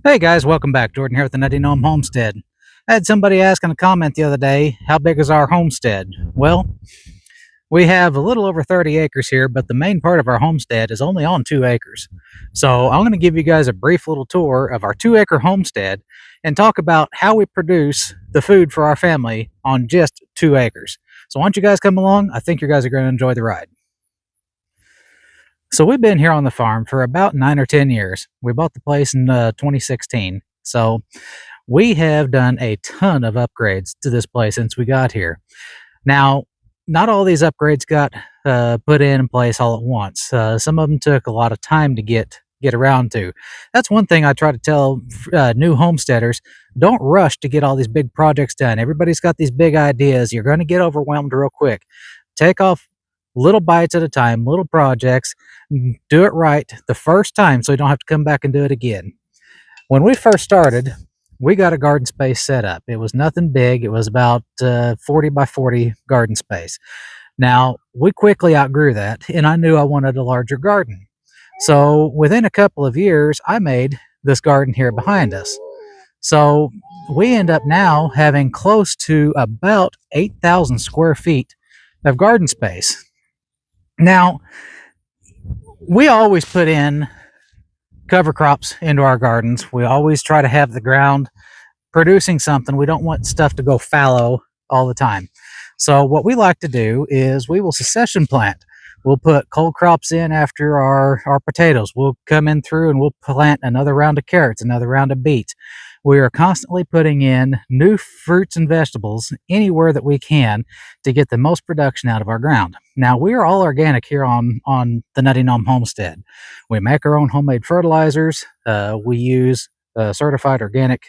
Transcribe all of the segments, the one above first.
Hey guys, welcome back. Jordan here with the Nutty Gnome Homestead. I had somebody ask in a comment the other day, how big is our homestead? Well, we have a little over 30 acres here, but the main part of our homestead is only on 2 acres. So I'm going to give you guys a brief little tour of our 2 acre homestead and talk about how we produce the food for our family on just 2 acres. So why don't you guys come along? I think you guys are going to enjoy the ride. So we've been here on the farm for about 9 or 10 years. We bought the place in 2016. So we have done a ton of upgrades to this place since we got here. Now, not all these upgrades got put in place all at once. Some of them took a lot of time to get around to. That's one thing I try to tell new homesteaders: don't rush to get all these big projects done. Everybody's got these big ideas. You're going to get overwhelmed real quick. Take off little bites at a time, little projects. Do it right the first time, so you don't have to come back and do it again. When we first started, we got a garden space set up. It was nothing big. It was about 40 by 40 garden space. Now, we quickly outgrew that, and I knew I wanted a larger garden. So within a couple of years, I made this garden here behind us. So we end up now having close to about 8,000 square feet of garden space. Now, we always put in cover crops into our gardens. We always try to have the ground producing something. We don't want stuff to go fallow all the time. So what we like to do is we will succession plant. We'll put cold crops in after our potatoes. We'll come in through and we'll plant another round of carrots, another round of beets. We are constantly putting in new fruits and vegetables anywhere that we can to get the most production out of our ground. Now, we are all organic here on the Nutty Gnome Homestead. We make our own homemade fertilizers. We use certified organic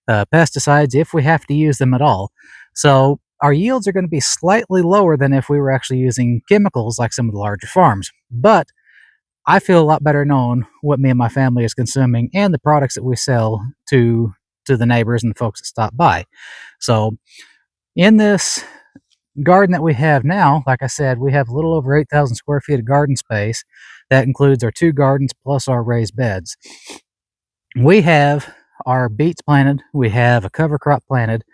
pesticides if we have to use them at all. So our yields are going to be slightly lower than if we were actually using chemicals like some of the larger farms. But I feel a lot better knowing what me and my family is consuming and the products that we sell to the neighbors and the folks that stop by. So in this garden that we have now, like I said, we have a little over 8,000 square feet of garden space. That includes our 2 gardens plus our raised beds. We have our beets planted. We have a cover crop planted.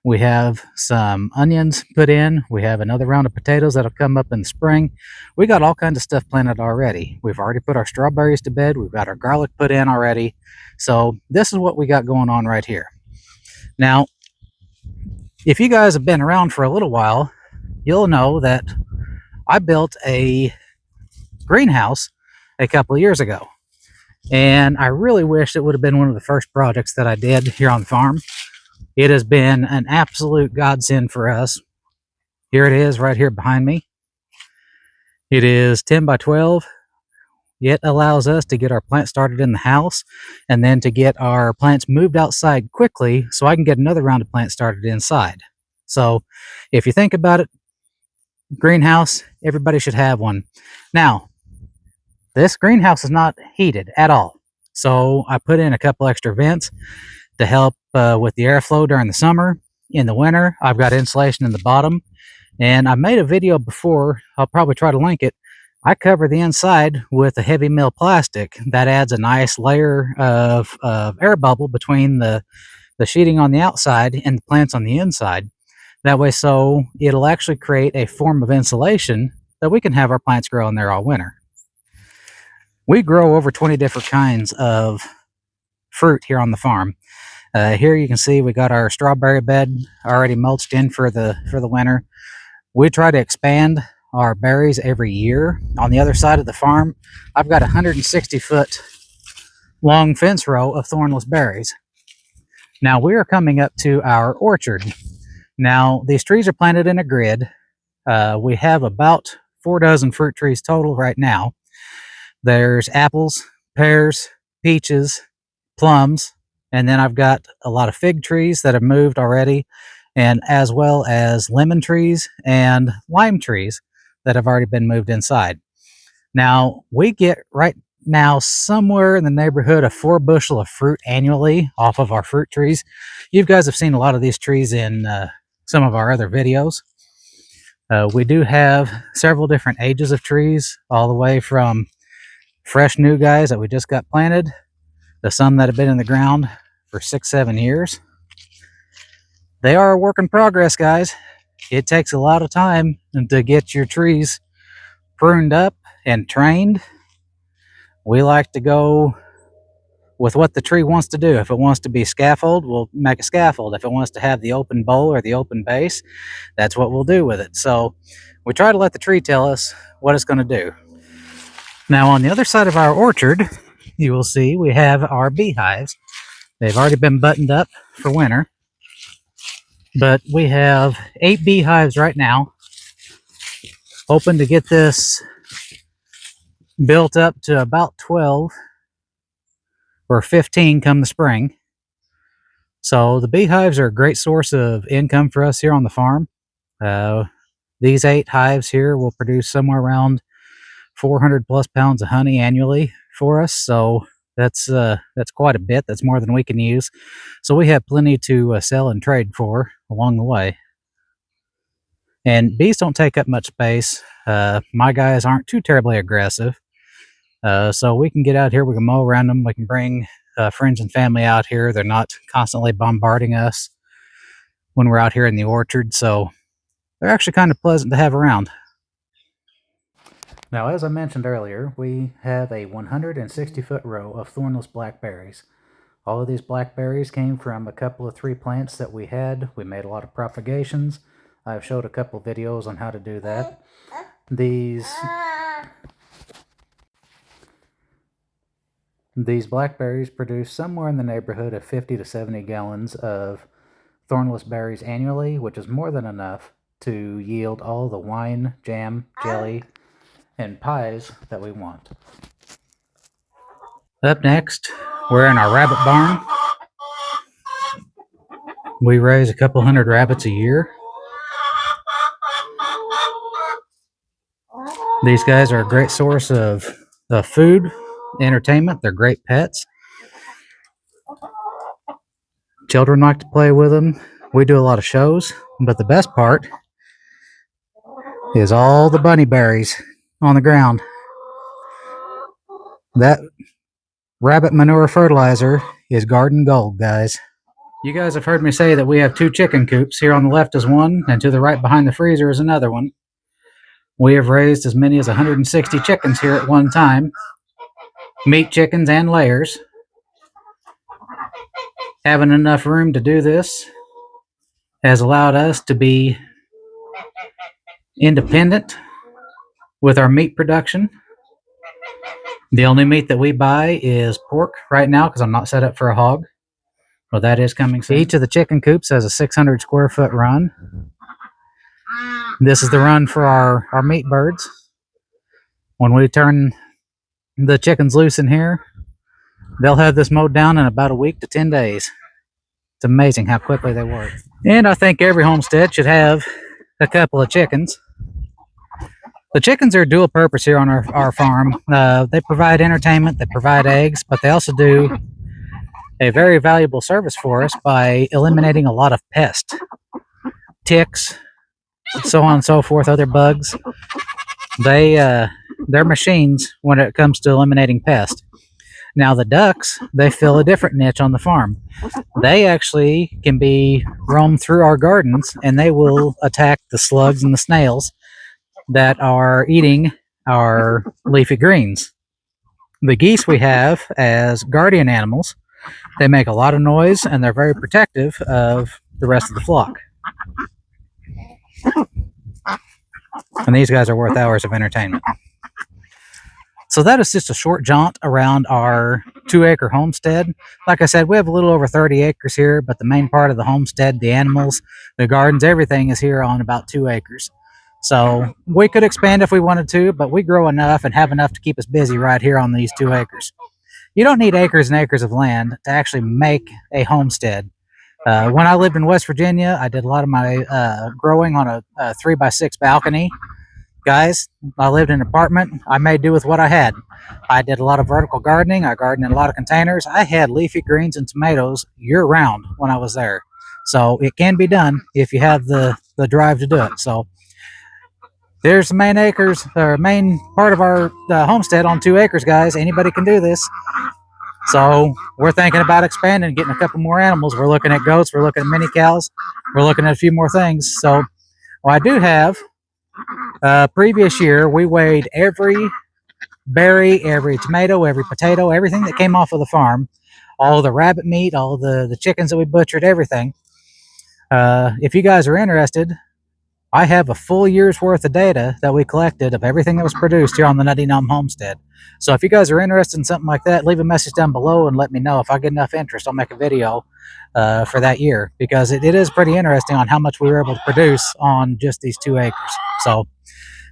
We have some onions put in. We have another round of potatoes that'll come up in the spring. We got all kinds of stuff planted already. We've already put our strawberries to bed. We've got our garlic put in already. So this is what we got going on right here. Now, if you guys have been around for a little while, you'll know that I built a greenhouse a couple of years ago. And I really wish it would have been one of the first projects that I did here on the farm. It has been an absolute godsend for us. Here it is right here behind me. It is 10 by 12. It allows us to get our plants started in the house and then to get our plants moved outside quickly so I can get another round of plants started inside. So if you think about it, greenhouse, everybody should have one. Now, this greenhouse is not heated at all. So I put in a couple extra vents to help with the airflow during the summer. In the winter, I've got insulation in the bottom. And I made a video before, I'll probably try to link it. I cover the inside with a heavy mill plastic that adds a nice layer of air bubble between the sheeting on the outside and the plants on the inside. That way, so it'll actually create a form of insulation that we can have our plants grow in there all winter. We grow over 20 different kinds of fruit here on the farm. Here you can see we got our strawberry bed already mulched in for the winter. We try to expand our berries every year. On the other side of the farm, I've got a 160-foot long fence row of thornless berries. Now we are coming up to our orchard. Now these trees are planted in a grid. We have about 4 dozen fruit trees total right now. There's apples, pears, peaches, plums, and then I've got a lot of fig trees that have moved already, and as well as lemon trees and lime trees that have already been moved inside. Now, we get right now somewhere in the neighborhood of 4 bushel of fruit annually off of our fruit trees. You guys have seen a lot of these trees in some of our other videos. We do have several different ages of trees, all the way from fresh new guys that we just got planted some that have been in the ground for 6-7 years. They are a work in progress, guys. It takes a lot of time to get your trees pruned up and trained. We like to go with what the tree wants to do. If it wants to be scaffold, we'll make a scaffold. If it wants to have the open bowl or the open base, that's what we'll do with it. So we try to let the tree tell us what it's going to do. Now on the other side of our orchard, you will see we have our beehives. They've already been buttoned up for winter, but we have 8 beehives right now, hoping to get this built up to about 12 or 15 come the spring. So the beehives are a great source of income for us here on the farm. These 8 hives here will produce somewhere around 400 plus pounds of honey annually for us. So that's quite a bit. That's more than we can use. So we have plenty to sell and trade for along the way. And bees don't take up much space. My guys aren't too terribly aggressive. So we can get out here, we can mow around them, we can bring friends and family out here. They're not constantly bombarding us when we're out here in the orchard. So they're actually kind of pleasant to have around. Now, as I mentioned earlier, we have a 160-foot row of thornless blackberries. All of these blackberries came from a couple of 3 plants that we had. We made a lot of propagations. I've showed a couple of videos on how to do that. These blackberries produce somewhere in the neighborhood of 50 to 70 gallons of thornless berries annually, which is more than enough to yield all the wine, jam, jelly, and pies that we want. Up next, we're in our rabbit barn. We raise a couple hundred rabbits a year. These guys are a great source of food, entertainment. They're great pets. Children like to play with them. We do a lot of shows, but the best part is all the bunny berries on the ground. That rabbit manure fertilizer is garden gold, guys. You guys have heard me say that we have 2 chicken coops. Here on the left is one, and to the right behind the freezer is another one. We have raised as many as 160 chickens here at one time. Meat chickens and layers. Having enough room to do this has allowed us to be independent with our meat production. The only meat that we buy is pork right now because I'm not set up for a hog. Well, that is coming soon. Each of the chicken coops has a 600 square foot run. This is the run for our meat birds. When we turn the chickens loose in here, they'll have this mowed down in about a week to 10 days. It's amazing how quickly they work. And I think every homestead should have a couple of chickens. The chickens are dual purpose here on our farm. They provide entertainment, they provide eggs, but they also do a very valuable service for us by eliminating a lot of pests, ticks, so on and so forth, other bugs. They're machines when it comes to eliminating pests. Now the ducks, they fill a different niche on the farm. They actually can be roamed through our gardens, and they will attack the slugs and the snails that are eating our leafy greens. The geese we have as guardian animals, they make a lot of noise and they're very protective of the rest of the flock. And these guys are worth hours of entertainment. So that is just a short jaunt around our 2-acre homestead. Like I said, we have a little over 30 acres here, but the main part of the homestead, the animals, the gardens, everything is here on about 2 acres. So we could expand if we wanted to, but we grow enough and have enough to keep us busy right here on these 2 acres. You don't need acres and acres of land to actually make a homestead. When I lived in West Virginia, I did a lot of my growing on a 3x6 balcony. Guys, I lived in an apartment. I made do with what I had. I did a lot of vertical gardening. I gardened in a lot of containers. I had leafy greens and tomatoes year-round when I was there. So it can be done if you have the drive to do it. So there's the main acres, or main part of our homestead on 2 acres, guys. Anybody can do this. So we're thinking about expanding, getting a couple more animals. We're looking at goats, we're looking at mini cows, we're looking at a few more things. So well, I do have previous year we weighed every berry, every tomato, every potato, everything that came off of the farm, all the rabbit meat, all the chickens that we butchered, everything. If you guys are interested, I have a full year's worth of data that we collected of everything that was produced here on the Nutty Gnome Homestead. So if you guys are interested in something like that, leave a message down below and let me know. If I get enough interest, I'll make a video for that year, because it is pretty interesting on how much we were able to produce on just these 2 acres. So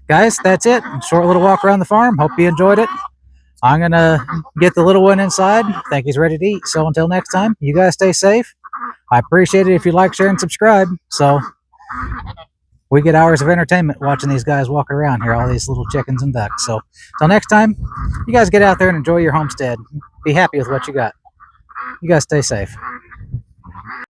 guys, that's it. Short little walk around the farm. Hope you enjoyed it. I'm going to get the little one inside. I think he's ready to eat. So until next time, you guys stay safe. I appreciate it if you like, share, and subscribe. So we get hours of entertainment watching these guys walk around here, all these little chickens and ducks. So until next time, you guys get out there and enjoy your homestead. Be happy with what you got. You guys stay safe.